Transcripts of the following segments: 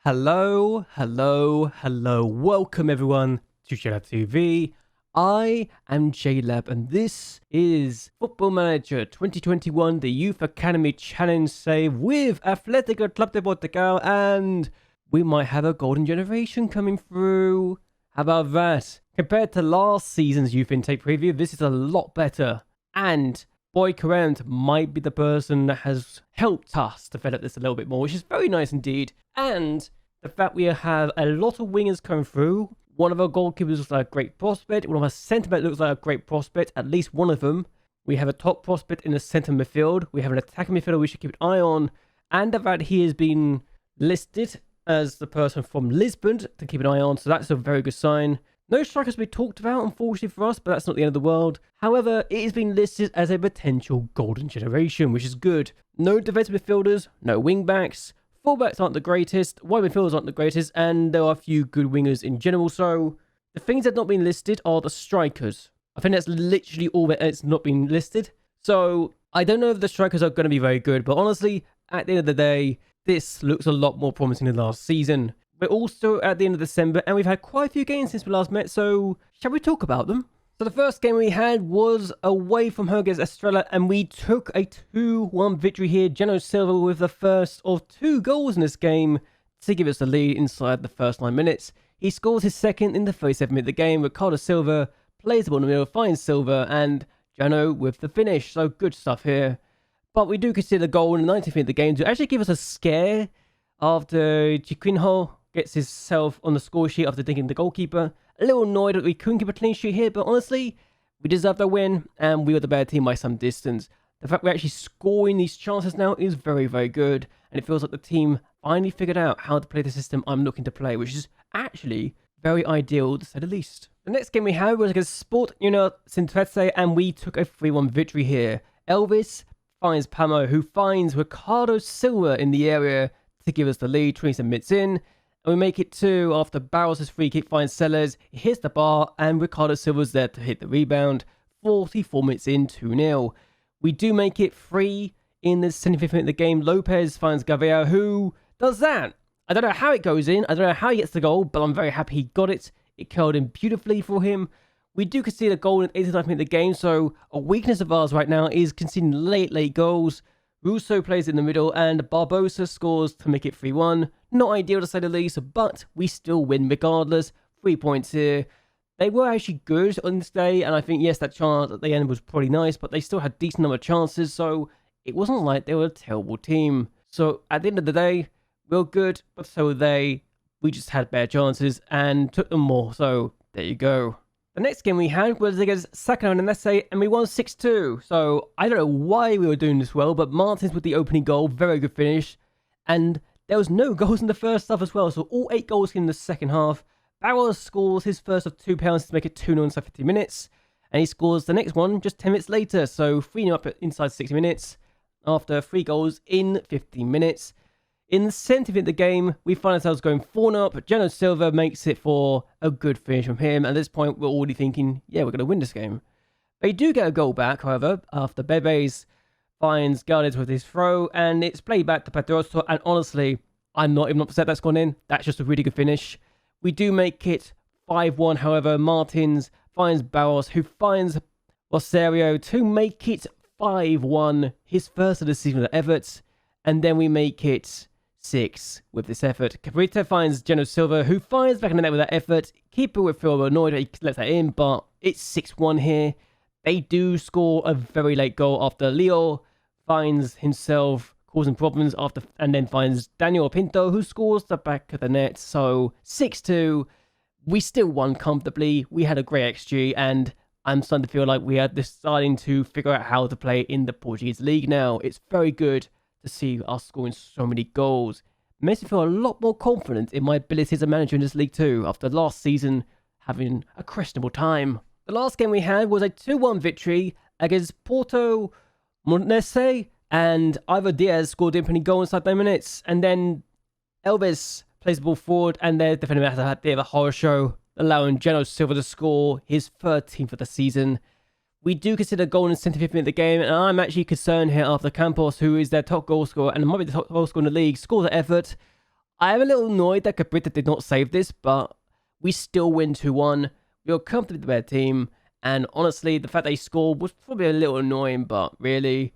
Hello. Welcome everyone to JLABTV. I am JLAB and this is Football Manager 2021, the Youth Academy Challenge save with Atlético CP, and we might have a golden generation coming through. How about that? Compared to last season's Youth Intake preview, this is a lot better. And Boy Current might be the person that has helped us develop this a little bit more, which is very nice indeed. And the fact we have a lot of wingers coming through. One of our goalkeepers looks like a great prospect. One of our centre backs looks like a great prospect. At least one of them. We have a top prospect in the centre midfield. We have an attacking midfielder we should keep an eye on. And the fact he has been listed as the person from Lisbon to keep an eye on. So that's a very good sign. No strikers to be talked about, unfortunately for us, but that's not the end of the world. However, it has been listed as a potential golden generation, which is good. No defensive midfielders, no wing backs. Fullbacks aren't the greatest, wide midfielders aren't the greatest, and there are a few good wingers in general. So the things that have not been listed are the strikers. I think that's literally all that it's not been listed. So I don't know if the strikers are going to be very good, but honestly, at the end of the day, this looks a lot more promising than last season. We're also at the end of December, and we've had quite a few games since we last met, so shall we talk about them? So the first game we had was away from home against Estrella, and we took a 2-1 victory here. Geno Silva with the first of 2 goals in this game to give us the lead inside the first 9 minutes. He scores his second in the 37th minute of the game. Ricardo Silva plays the ball in the middle, finds Silva, and Geno with the finish. So good stuff here. But we do consider the goal in the 90th minute of the game to actually give us a scare after Chiquinho gets himself on the score sheet after dinking the goalkeeper. A little annoyed that we couldn't keep a clean sheet here, but honestly, we deserved the win, and we were the better team by some distance. The fact we're actually scoring these chances now is very, very good, and it feels like the team finally figured out how to play the system I'm looking to play, which is actually very ideal, to say the least. The next game we had was against Sport Union Sintretse, and we took a 3-1 victory here. Elvis finds Pamo, who finds Ricardo Silva in the area to give us the lead, 27 minutes in. And we make it 2 after Barros' free kick finds Sellers, he hits the bar, and Ricardo Silva's there to hit the rebound. 44 minutes in, 2-0. We do make it 3 in the 75th minute of the game. Lopez finds Gaviria, who does that. I don't know how it goes in, I don't know how he gets the goal, but I'm very happy he got it. It curled in beautifully for him. We do concede a goal in the 89th minute of the game, so a weakness of ours right now is conceding late goals. Russo plays in the middle, and Barbosa scores to make it 3-1. Not ideal to say the least, but we still win regardless. 3 points here. They were actually good on this day, and I think, yes, that chance at the end was pretty nice, but they still had a decent number of chances, so it wasn't like they were a terrible team. So at the end of the day, we were good, but so were they. We just had better chances and took them more, so there you go. The next game we had was against Sakano and Nesse, and we won 6-2. So I don't know why we were doing this well, but Martins with the opening goal, very good finish. And there was no goals in the first half as well, so all 8 goals in the second half. Barros scores his first of 2 penalties to make it 2-0 inside 50 minutes. And he scores the next one just 10 minutes later, so 3-0 up inside 60 minutes after 3 goals in 15 minutes. In the 70th minute of the game, we find ourselves going 4-0 up. Geno Silva makes it for a good finish from him. At this point, we're already thinking, yeah, we're going to win this game. They do get a goal back, however, after Bebes finds Gardez with his throw, and it's played back to Pedroso, and honestly, I'm not even upset that's gone in. That's just a really good finish. We do make it 5-1, however. Martins finds Barros, who finds Rosario to make it 5-1, his first of the season at Everett, and then we make it 6 with this effort. Cabrita finds Geno Silva, who finds back in the net with that effort. Keeper would feel annoyed that he lets that in, but it's 6-1 here. They do score a very late goal after Leo finds himself causing problems after, and then finds Daniel Pinto, who scores the back of the net. So 6-2. We still won comfortably. We had a great XG, and I'm starting to feel like we are starting to figure out how to play in the Portuguese league now. It's very good to see us scoring so many goals. It makes me feel a lot more confident in my ability as a manager in this league too, after last season having a questionable time. The last game we had was a 2-1 victory against Porto Monese, and Ivo Diaz scored the opening goal inside 9 minutes, and then Elvis plays the ball forward, and they're defending had a bit of a horror show, allowing Geno Silva to score his 13th of the season. We do consider goal in the 75th minute of the game, and I'm actually concerned here after Campos, who is their top goal scorer and might be the top goal scorer in the league, scores an effort. I am a little annoyed that Cabrita did not save this, but we still win 2-1. We were comfortably the better team, and honestly, the fact they scored was probably a little annoying, but really,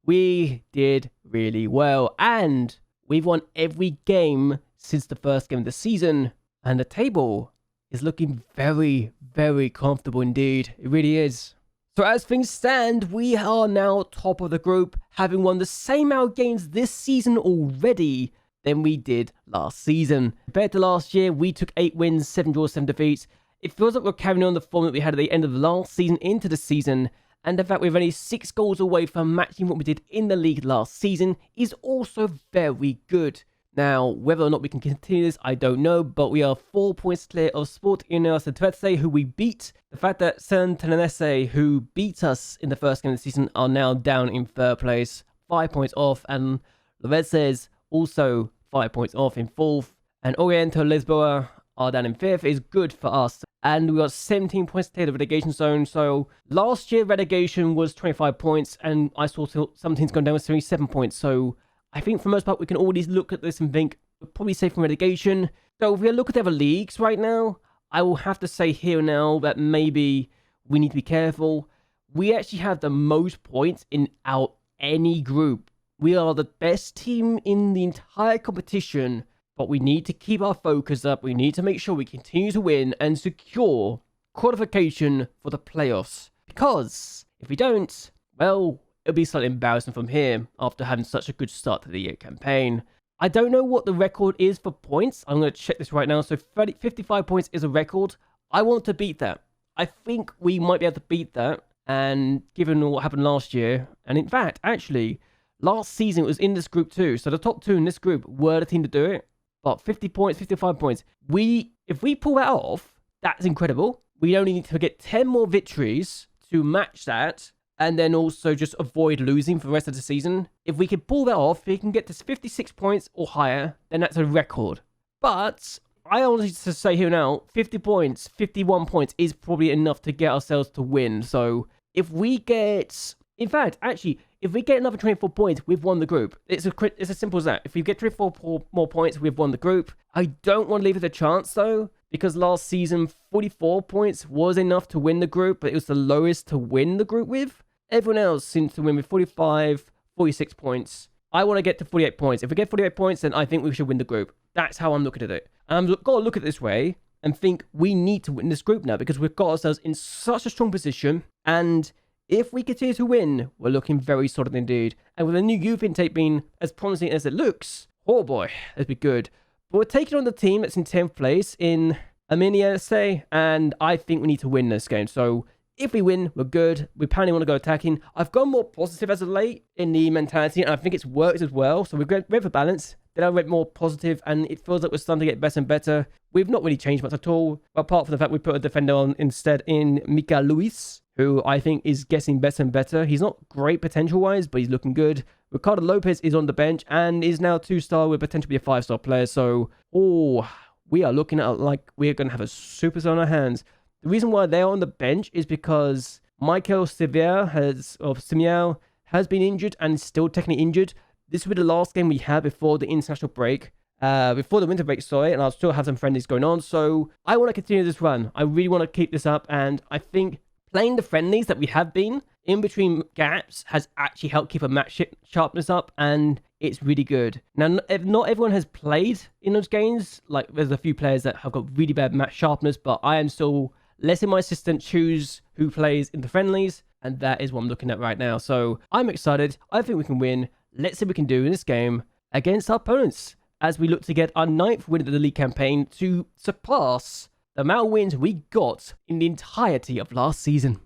we did really well, and we've won every game since the first game of the season, and the table is looking very, very comfortable indeed. It really is. So as things stand, we are now top of the group, having won the same amount of games this season already than we did last season. Compared to last year, we took 8 wins, 7 draws, 7 defeats. It feels like we're carrying on the form that we had at the end of the last season into the season, and the fact we're only 6 goals away from matching what we did in the league last season is also very good. Now, whether or not we can continue this, I don't know, but we are 4 points clear of Sport Universitatea, who we beat. The fact that Santanese, who beat us in the first game of the season, are now down in 3rd place, 5 points off, and Loveses also 5 points off in 4th, and Oriental Lisboa are down in 5th, is good for us. And we got 17 points clear of the relegation zone, so last year relegation was 25 points, and I saw some teams going down with 77 points, so I think for the most part, we can always look at this and think we're probably safe from relegation. So if we look at the other leagues right now, I will have to say here and now that maybe we need to be careful. We actually have the most points in out any group. We are the best team in the entire competition, but we need to keep our focus up. We need to make sure we continue to win and secure qualification for the playoffs. Because if we don't, well, it'll be slightly embarrassing from here after having such a good start to the year campaign. I don't know what the record is for points. I'm going to check this right now. So 55 points is a record. I want to beat that. I think we might be able to beat that. And given what happened last year, and in fact, actually, last season it was in this group too. So the top 2 in this group were the team to do it. But 50 points, 55 points. If we pull that off, that's incredible. We only need to get 10 more victories to match that, and then also just avoid losing for the rest of the season. If we can pull that off, if we can get to 56 points or higher, then that's a record. But I honestly to say here now, 50 points, 51 points is probably enough to get ourselves to win. So if we get, in fact, actually, if we get another 24 points, we've won the group. It's as simple as that. If we get 24 more points, we've won the group. I don't want to leave it a chance though, because last season 44 points was enough to win the group, but it was the lowest to win the group with. Everyone else seems to win with 45, 46 points. I want to get to 48 points. If we get 48 points, then I think we should win the group. That's how I'm looking at it. And I've got to look at it this way and think we need to win this group now because we've got ourselves in such a strong position. And if we continue to win, we're looking very solid indeed. And with the new youth intake being as promising as it looks, oh boy, that'd be good. But we're taking on the team that's in 10th place in Armenia, say, and I think we need to win this game. So if we win, we're good. We apparently want to go attacking. I've gone more positive as of late in the mentality, and I think it's worked as well. So we're great for balance. Then I went more positive, and it feels like we're starting to get better and better. We've not really changed much at all, apart from the fact we put a defender on instead in Mika Luis, who I think is getting better and better. He's not great potential-wise, but he's looking good. Ricardo Lopez is on the bench and is now 2-star with potentially a 5-star player. So, we are looking at like we're going to have a superstar on our hands. The reason why they're on the bench is because Michael Simiao has been injured and is still technically injured. This will be the last game we have before the international break, before the winter break, sorry, and I'll still have some friendlies going on. So I want to continue this run. I really want to keep this up, and I think playing the friendlies that we have been in between gaps has actually helped keep a match sharpness up, and it's really good. Now, if not everyone has played in those games, like there's a few players that have got really bad match sharpness, but I am still letting my assistant choose who plays in the friendlies, and that is what I'm looking at right now. So I'm excited. I think we can win. Let's see what we can do in this game against our opponents as we look to get our 9th win of the league campaign to surpass the amount of wins we got in the entirety of last season.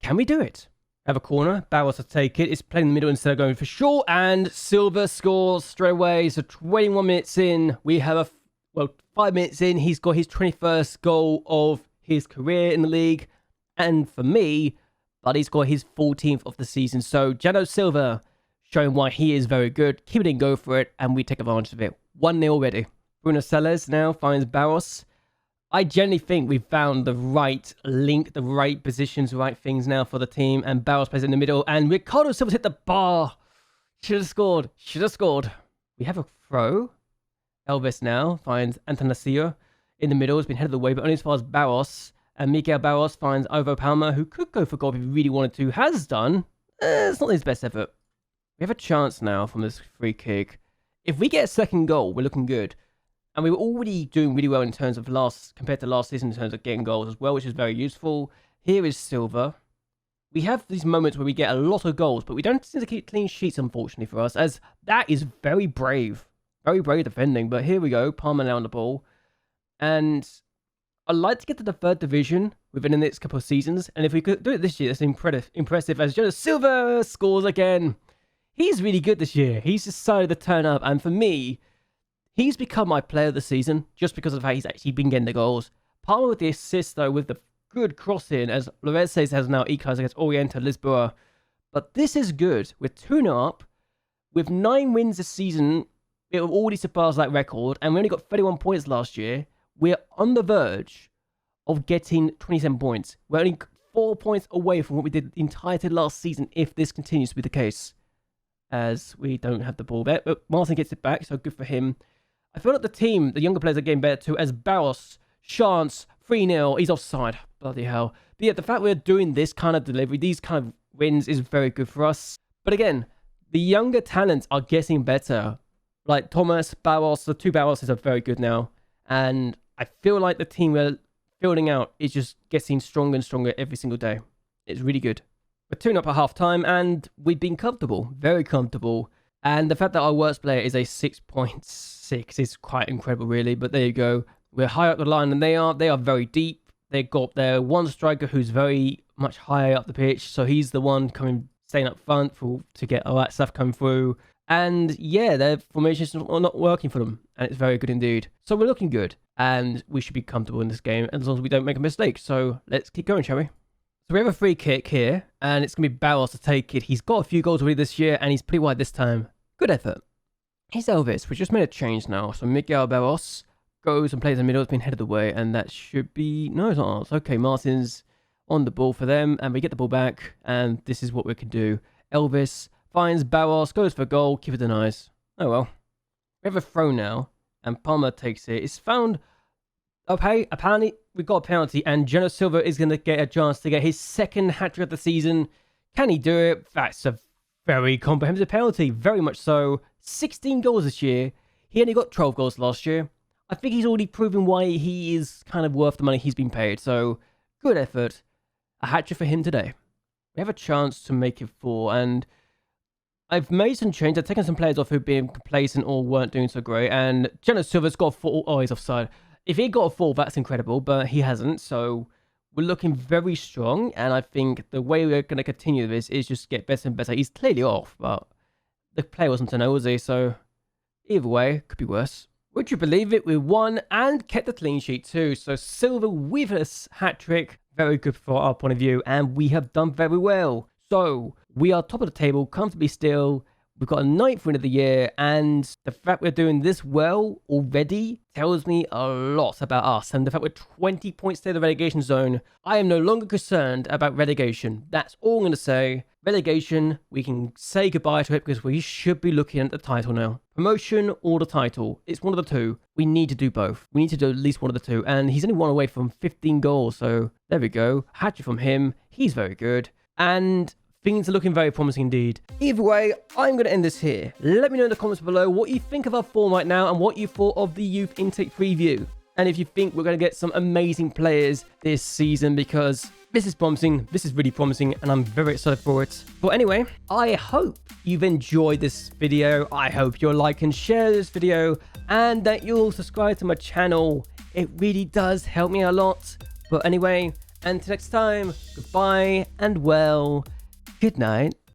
Can we do it? Have a corner. Barros to take it. It's playing in the middle instead of going for short, and Silva scores straight away. So 21 minutes in, we have 5 minutes in, he's got his 21st goal of his career in the league, and for me, Buddy's got his 14th of the season. So Jano Silva showing why he is very good. Keep it in, go for it, and we take advantage of it. 1-0 already. Bruno Sellers now finds Barros. I generally think we've found the right link, the right positions, the right things now for the team, and Barros plays in the middle, and Ricardo Silva's hit the bar. Should have scored. Should have scored. We have a throw. Elvis now finds Antanasio in the middle. Has been headed away, but only as far as Barros. And Miguel Barros finds Ivo Palma, who could go for goal if he really wanted to. Has done. It's not his best effort. We have a chance now from this free kick. If we get a second goal, we're looking good. And we were already doing really well in terms of compared to last season in terms of getting goals as well, which is very useful. Here is Silva. We have these moments where we get a lot of goals, but we don't seem to keep clean sheets, unfortunately, for us, as that is very brave. Very brave defending. But here we go. Palmer now on the ball. And I'd like to get to the 3rd division within the next couple of seasons. And if we could do it this year, that's impressive. As Jonas Silva scores again. He's really good this year. He's decided to turn up. And for me, he's become my player of the season just because of how he's actually been getting the goals. Palmer with the assist, though, with the good crossing, as Lorenz has now equalized against Orienta Lisboa. But this is good. We're 2-0 up. With 9 wins this season, it will already surpass that record. And we only got 31 points last year. We're on the verge of getting 27 points. We're only 4 points away from what we did the entirety last season if this continues to be the case. As we don't have the ball there. But Martin gets it back, so good for him. I feel like the team, the younger players are getting better too, as Barros, chance, 3-0, he's offside. Bloody hell. But yeah, the fact we're doing this kind of delivery, these kind of wins is very good for us. But again, the younger talents are getting better. Like Thomas, Barros, the 2 Barroses are very good now. And I feel like the team we're building out is just getting stronger and stronger every single day. It's really good. We're 2-0 at half time and we've been comfortable, very comfortable. And the fact that our worst player is a 6.6 is quite incredible, really. But there you go. We're high up the line and they are very deep. They've got their one striker who's very much higher up the pitch. So he's the one staying up front to get all that stuff coming through. And yeah, their formations are not working for them. And it's very good indeed. So we're looking good. And we should be comfortable in this game as long as we don't make a mistake. So let's keep going, shall we? So we have a free kick here. And it's going to be Barros to take it. He's got a few goals already this year. And he's pretty wide this time. Good effort. Here's Elvis. We just made a change now. So Miguel Barros goes and plays in the middle. It's been headed away. And that should be... No, it's not ours. Okay, Martin's on the ball for them. And we get the ball back. And this is what we can do. Elvis finds Barros, goes for goal, keeper denies. Oh well. We have a throw now, and Palmer takes it. It's found. Okay, apparently we got a penalty, and Jonas Silva is going to get a chance to get his 2nd hat-trick of the season. Can he do it? That's a very comprehensive penalty, very much so. 16 goals this year. He only got 12 goals last year. I think he's already proven why he is kind of worth the money he's been paid. So, good effort. A hat-trick for him today. We have a chance to make it 4, and I've made some changes. I've taken some players off who've been complacent or weren't doing so great. And Jonas Silva's got a 4. Oh, he's offside. If he got a 4, that's incredible. But he hasn't. So we're looking very strong. And I think the way we're going to continue this is just get better and better. He's clearly off. But the player wasn't to know, was he? So either way, could be worse. Would you believe it? We won and kept the clean sheet too. So Silva with a hat-trick. Very good for our point of view. And we have done very well. So we are top of the table, comfortably still. We've got a 9th win of the year, and the fact we're doing this well already tells me a lot about us. And the fact we're 20 points to the relegation zone, I am no longer concerned about relegation. That's all I'm going to say. Relegation, we can say goodbye to it because we should be looking at the title now. Promotion or the title. It's one of the two. We need to do both. We need to do at least one of the two. And he's only one away from 15 goals. So there we go. Hatchet from him. He's very good. And things are looking very promising indeed. Either way, I'm going to end this here. Let me know in the comments below what you think of our form right now and what you thought of the youth intake preview. And if you think we're going to get some amazing players this season, because this is promising, this is really promising, and I'm very excited for it. But anyway, I hope you've enjoyed this video. I hope you'll like and share this video, and that you'll subscribe to my channel. It really does help me a lot. But anyway, until next time, goodbye, and well, good night.